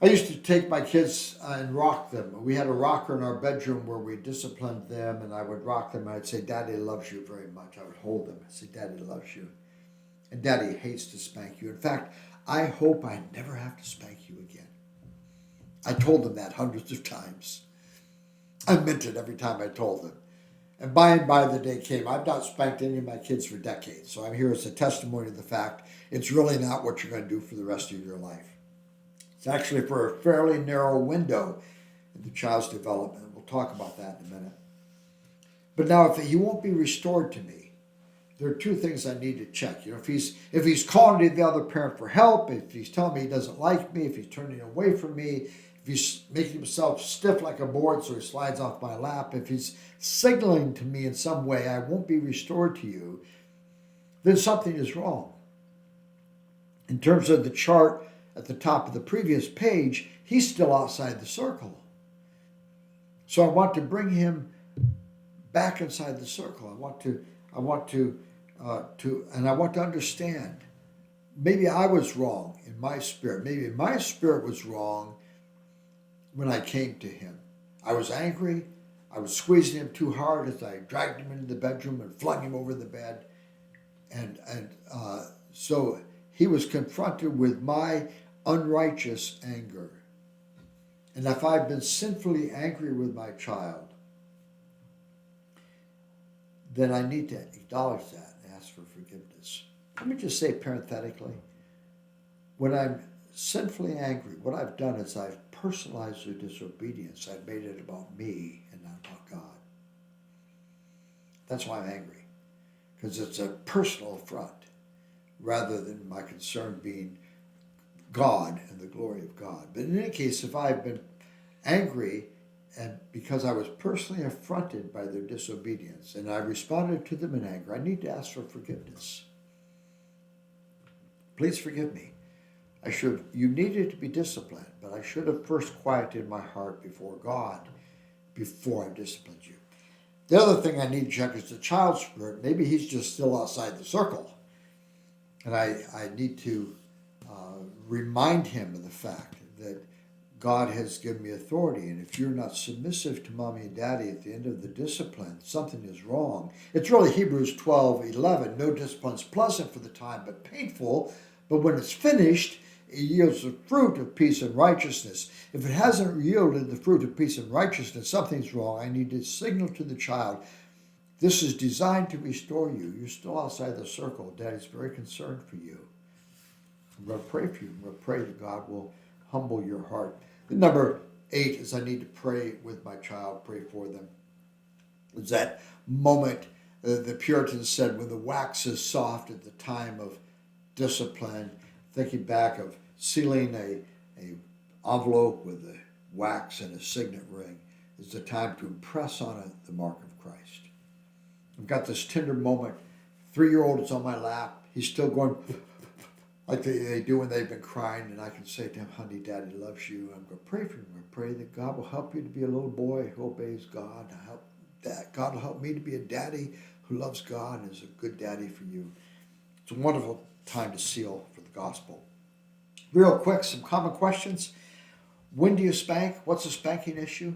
[SPEAKER 1] I used to take my kids and rock them. We had a rocker in our bedroom where we disciplined them, and I would rock them, and I'd say, Daddy loves you very much. I would hold them and say, Daddy loves you. And Daddy hates to spank you. In fact, I hope I never have to spank you again. I told them that hundreds of times. I meant it every time I told them. And by the day came. I've not spanked any of my kids for decades, so I'm here as a testimony to the fact it's really not what you're going to do for the rest of your life. It's actually for a fairly narrow window in the child's development. We'll talk about that in a minute. But now, if he won't be restored to me, there are 2 things I need to check. If he's calling to the other parent for help, if he's telling me he doesn't like me, if he's turning away from me, if he's making himself stiff like a board so he slides off my lap, if he's signaling to me in some way I won't be restored to you, then something is wrong. In terms of the chart at the top of the previous page, he's still outside the circle. So I want to bring him back inside the circle. I want to understand. Maybe I was wrong in my spirit. Maybe my spirit was wrong when I came to him. I was angry. I was squeezing him too hard as I dragged him into the bedroom and flung him over the bed. So he was confronted with my unrighteous anger. And if I've been sinfully angry with my child, then I need to acknowledge that and ask for forgiveness. Let me just say parenthetically, when I'm sinfully angry, what I've done is I've personalized their disobedience. I've made it about me and not about God. That's why I'm angry, because it's a personal affront rather than my concern being God and the glory of God. But in any case, if I've been angry and because I was personally affronted by their disobedience and I responded to them in anger, I need to ask for forgiveness. Please forgive me. You needed to be disciplined, but I should have first quieted my heart before God before I disciplined you. The other thing I need to check is the child's spirit. Maybe he's just still outside the circle. And I need to remind him of the fact that God has given me authority. And if you're not submissive to mommy and daddy at the end of the discipline, something is wrong. It's really Hebrews 12:11. No discipline's pleasant for the time, but painful. But when it's finished, it yields the fruit of peace and righteousness. If it hasn't yielded the fruit of peace and righteousness, something's wrong. I need to signal to the child, this is designed to restore you. You're still outside the circle. Daddy's very concerned for you. I'm going to pray for you. I'm going to pray that God will humble your heart. Number 8 is I need to pray with my child, pray for them. It's that moment, the Puritans said, when the wax is soft at the time of discipline, thinking back of sealing a envelope with the wax and a signet ring, is the time to impress on it the mark of Christ. I've got this tender moment. 3-year-old is on my lap. He's still going like they do when they've been crying, and I can say to him, honey, daddy loves you. I'm going to pray for him. I'm going to pray that God will help you to be a little boy who obeys God. God will help me to be a daddy who loves God and is a good daddy for you. It's a wonderful time to seal for the gospel. Real quick, some common questions. When do you spank? What's a spanking issue?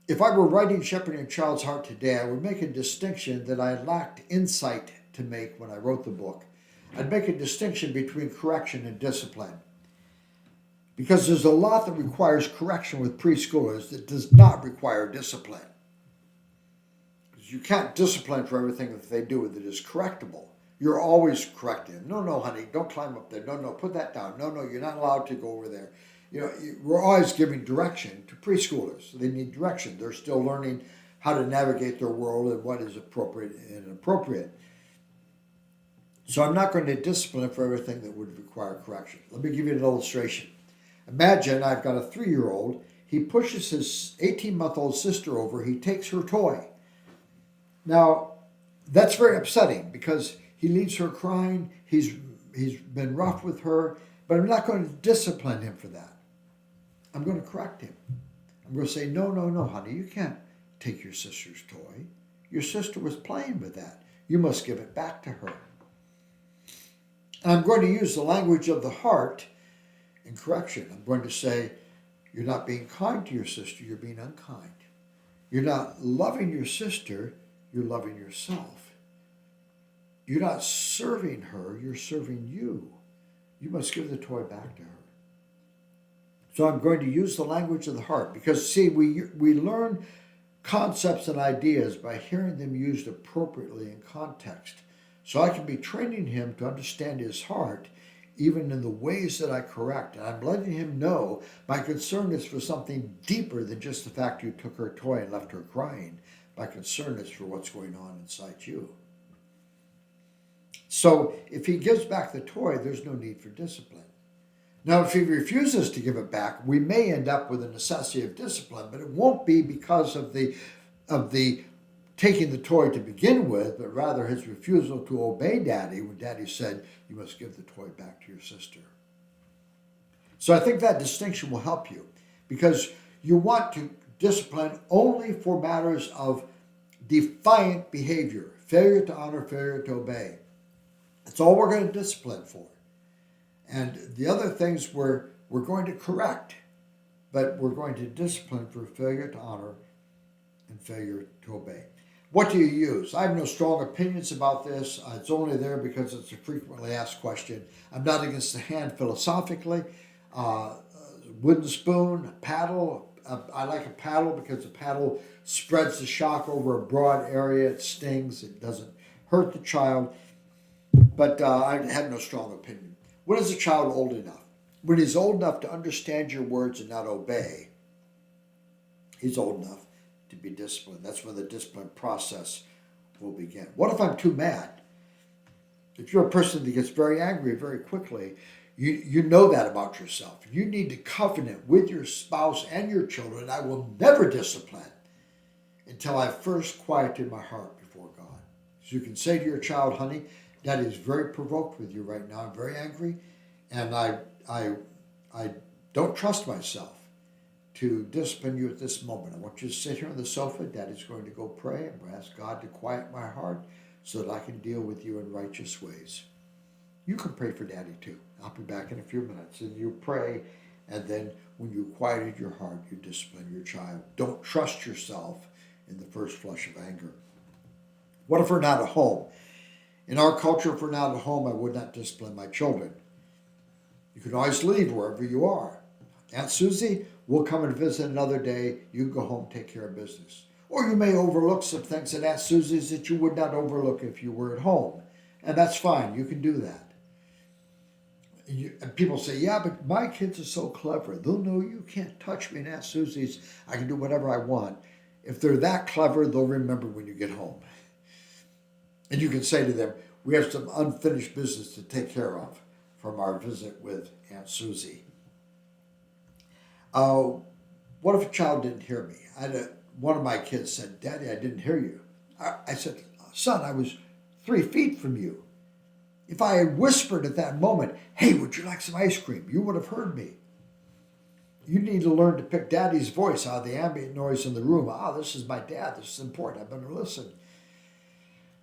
[SPEAKER 1] If I were writing Shepherding a Child's Heart today, I would make a distinction that I lacked insight to make when I wrote the book. I'd make a distinction between correction and discipline. Because there's a lot that requires correction with preschoolers that does not require discipline. Because you can't discipline for everything that they do that is correctable. You're always correcting them. No, honey, don't climb up there. No, put that down. No, you're not allowed to go over there. we're always giving direction to preschoolers. So they need direction. They're still learning how to navigate their world and what is appropriate and inappropriate. So I'm not going to discipline them for everything that would require correction. Let me give you an illustration. Imagine I've got a 3-year-old. He pushes his 18-month-old sister over. He takes her toy. Now, that's very upsetting because he leaves her crying. He's been rough with her, but I'm not going to discipline him for that. I'm going to correct him. I'm going to say, no, honey, you can't take your sister's toy. Your sister was playing with that. You must give it back to her. And I'm going to use the language of the heart in correction. I'm going to say, you're not being kind to your sister, you're being unkind. You're not loving your sister, you're loving yourself. You're not serving her, you're serving you. You must give the toy back to her. So I'm going to use the language of the heart because, see, we learn concepts and ideas by hearing them used appropriately in context. So I can be training him to understand his heart even in the ways that I correct. And I'm letting him know my concern is for something deeper than just the fact you took her toy and left her crying. My concern is for what's going on inside you. So if he gives back the toy, there's no need for discipline. Now, if he refuses to give it back, we may end up with a necessity of discipline, but it won't be because of the taking the toy to begin with, but rather his refusal to obey Daddy when Daddy said, you must give the toy back to your sister. So I think that distinction will help you because you want to discipline only for matters of defiant behavior, failure to honor, failure to obey. That's all we're going to discipline for. And the other things we're going to correct, but we're going to discipline for failure to honor and failure to obey. What do you use? I have no strong opinions about this. It's only there because it's a frequently asked question. I'm not against the hand philosophically. Wooden spoon, a paddle. I like a paddle because a paddle spreads the shock over a broad area. It stings. It doesn't hurt the child. But I have no strong opinion. When is a child old enough? When he's old enough to understand your words and not obey, he's old enough to be disciplined. That's when the discipline process will begin. What if I'm too mad? If you're a person that gets very angry very quickly, you know that about yourself. You need to covenant with your spouse and your children. I will never discipline until I've first quieted my heart before God. So you can say to your child, honey, Daddy is very provoked with you right now. I'm very angry, and I don't trust myself to discipline you at this moment. I want you to sit here on the sofa. Daddy's going to go pray. I'm going to ask God to quiet my heart so that I can deal with you in righteous ways. You can pray for Daddy too. I'll be back in a few minutes. And you pray, and then when you quieted your heart, you discipline your child. Don't trust yourself in the first flush of anger. What if we're not at home? In our culture, if we're not at home, I would not discipline my children. You can always leave wherever you are. Aunt Susie, we'll come and visit another day. You go home, take care of business. Or you may overlook some things at Aunt Susie's that you would not overlook if you were at home. And that's fine. You can do that. And people say, yeah, but my kids are so clever. They'll know you can't touch me in Aunt Susie's. I can do whatever I want. If they're that clever, they'll remember when you get home. And you can say to them, we have some unfinished business to take care of from our visit with Aunt Susie. What if a child didn't hear me? One of my kids said, Daddy, I didn't hear you. I said, son, I was 3 feet from you. If I had whispered at that moment, hey, would you like some ice cream? You would have heard me. You need to learn to pick Daddy's voice out of the ambient noise in the room. This is my dad. This is important. I better listen.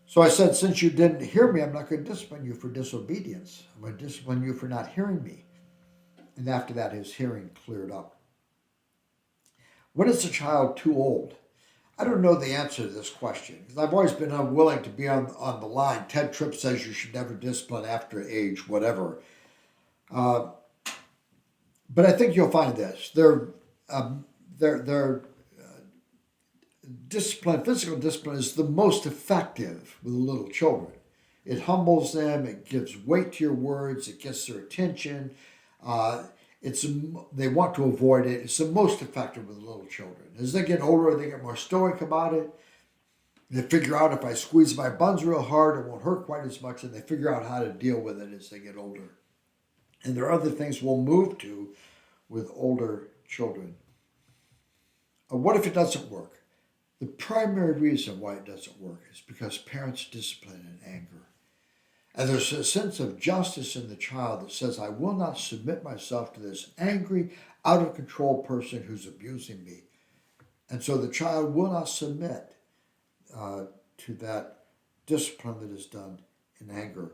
[SPEAKER 1] So I said, since you didn't hear me, I'm not going to discipline you for disobedience. I'm going to discipline you for not hearing me. And after that, his hearing cleared up. When is a child too old? I don't know the answer to this question because I've always been unwilling to be on the line. Ted Tripp says you should never discipline after age, whatever. But I think you'll find this. Their discipline, physical discipline, is the most effective with little children. It humbles them. It gives weight to your words. It gets their attention. They want to avoid it. It's the most effective with little children. As they get older, they get more stoic about it. They figure out if I squeeze my buns real hard, it won't hurt quite as much, and they figure out how to deal with it as they get older. And there are other things we'll move to with older children. What if it doesn't work? The primary reason why it doesn't work is because parents discipline in anger. And there's a sense of justice in the child that says, I will not submit myself to this angry, out of control person who's abusing me. And so the child will not submit to that discipline that is done in anger.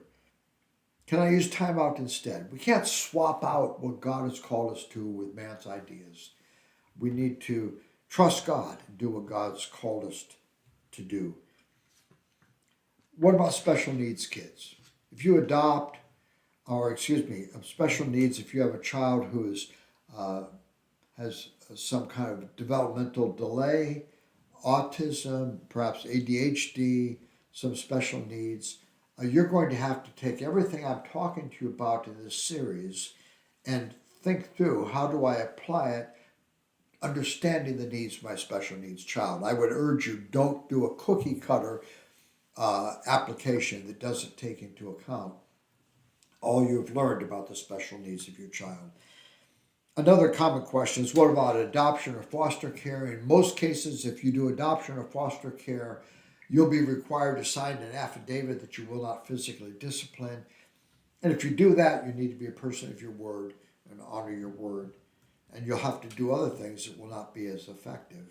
[SPEAKER 1] Can I use timeout instead? We can't swap out what God has called us to with man's ideas. We need to trust God and do what God's called us to do. What about special needs kids? If you adopt, special needs, if you have a child who has some kind of developmental delay, autism, perhaps ADHD, some special needs, you're going to have to take everything I'm talking to you about in this series and think through, how do I apply it, understanding the needs of my special needs child. I would urge you, don't do a cookie cutter application that doesn't take into account all you've learned about the special needs of your child. Another common question is, what about adoption or foster care? In most cases, if you do adoption or foster care, you'll be required to sign an affidavit that you will not physically discipline. And if you do that, you need to be a person of your word and honor your word. And you'll have to do other things that will not be as effective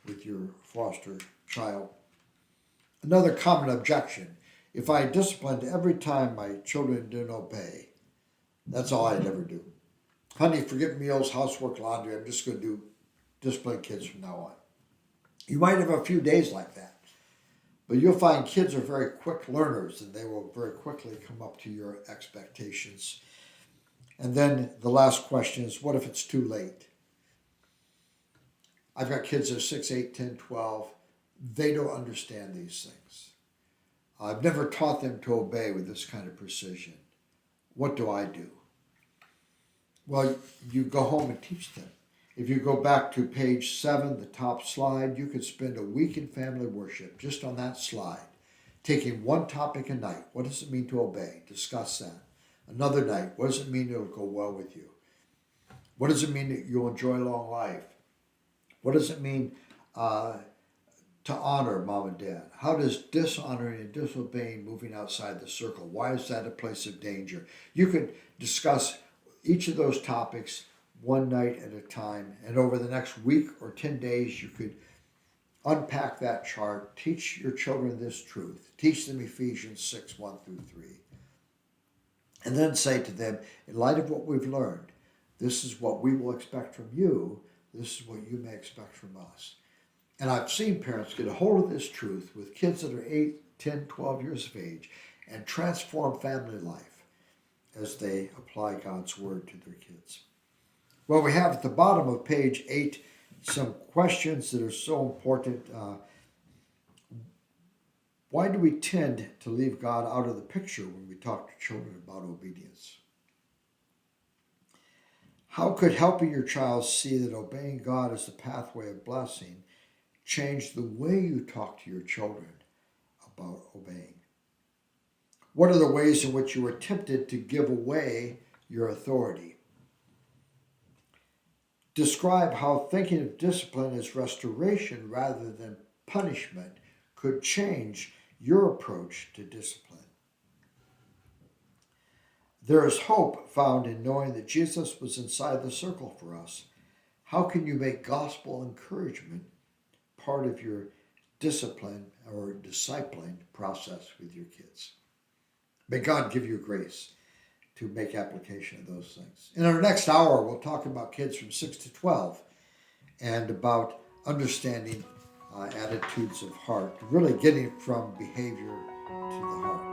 [SPEAKER 1] with your foster child. Another common objection: if I disciplined every time my children didn't obey, that's all I'd ever do. Honey, forget meals, housework, laundry. I'm just going to do discipline kids from now on. You might have a few days like that, but you'll find kids are very quick learners and they will very quickly come up to your expectations. And then the last question is, what if it's too late? I've got kids that are 6, 8, 10, 12. They don't understand these things. I've never taught them to obey with this kind of precision. What do I do? Well, you go home and teach them. If you go back to page 7, the top slide, you could spend a week in family worship just on that slide, taking one topic a night. What does it mean to obey? Discuss that. Another night, what does it mean it'll go well with you? What does it mean that you'll enjoy long life? What does it mean to honor mom and dad? How does dishonoring and disobeying moving outside the circle? Why is that a place of danger? You could discuss each of those topics one night at a time, and over the next week or 10 days, you could unpack that chart, teach your children this truth, teach them Ephesians 6, 1 through 3, and then say to them, in light of what we've learned, this is what we will expect from you, this is what you may expect from us. And I've seen parents get a hold of this truth with kids that are 8, 10, 12 years of age and transform family life as they apply God's word to their kids. Well, we have at the bottom of page 8 some questions that are so important. Why do we tend to leave God out of the picture when we talk to children about obedience? How could helping your child see that obeying God is the pathway of blessing change the way you talk to your children about obeying? What are the ways in which you are tempted to give away your authority? Describe how thinking of discipline as restoration rather than punishment could change your approach to discipline. There is hope found in knowing that Jesus was inside the circle for us. How can you make gospel encouragement part of your discipline or discipling process with your kids? May God give you grace to make application of those things. In our next hour, we'll talk about kids from 6 to 12 and about understanding attitudes of heart, really getting from behavior to the heart.